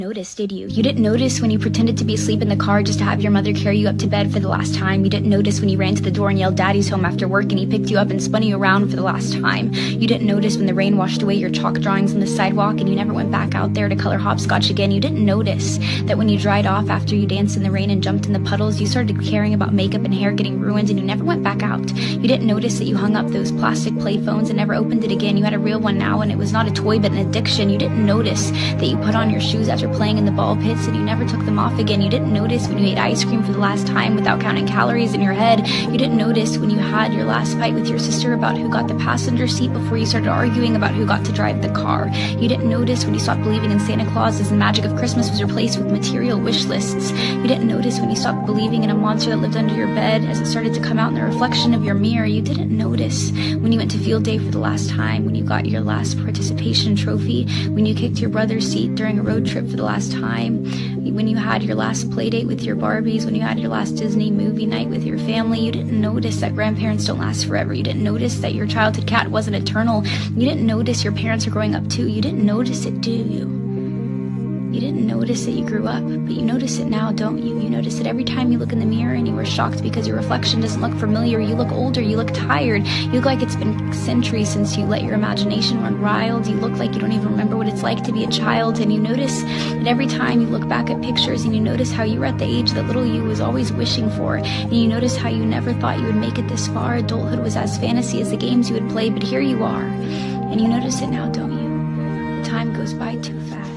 Notice, did you? You didn't notice when you pretended to be asleep in the car just to have your mother carry you up to bed for the last time. You didn't notice when you ran to the door and yelled "Daddy's home" after work and he picked you up and spun you around for the last time. You didn't notice when the rain washed away your chalk drawings on the sidewalk and you never went back out there to color hopscotch again. You didn't notice that when you dried off after you danced in the rain and jumped in the puddles, you started caring about makeup and hair getting ruined and you never went back out. You didn't notice that you hung up those plastic play phones and never opened it again. You had a real one now and it was not a toy but an addiction. You didn't notice that you put on your shoes after playing in the ball pits and you never took them off again. You didn't notice when you ate ice cream for the last time without counting calories in your head. You didn't notice when you had your last fight with your sister about who got the passenger seat before you started arguing about who got to drive the car. You didn't notice when you stopped believing in Santa Claus as the magic of Christmas was replaced with material wish lists. You didn't notice when you stopped believing in a monster that lived under your bed as it started to come out in the reflection of your mirror. You didn't notice when you went to field day for the last time, when you got your last participation trophy, when you kicked your brother's seat during a road trip for the last time, when you had your last play date with your Barbies, when you had your last Disney movie night with your family. You didn't notice that grandparents don't last forever. You didn't notice that your childhood cat wasn't eternal. You didn't notice your parents are growing up too. You didn't notice it, do you? You didn't notice that you grew up, but you notice it now, don't you? You notice it every time you look in the mirror and you were shocked because your reflection doesn't look familiar. You look older, you look tired, you look like it's been centuries since you let your imagination run wild. You look like you don't even remember what it's like to be a child, and you notice that every time you look back at pictures and you notice how you were at the age that little you was always wishing for, and you notice how you never thought you would make it this far. Adulthood was as fantasy as the games you would play, but here you are, and you notice it now, don't you? The time goes by too fast.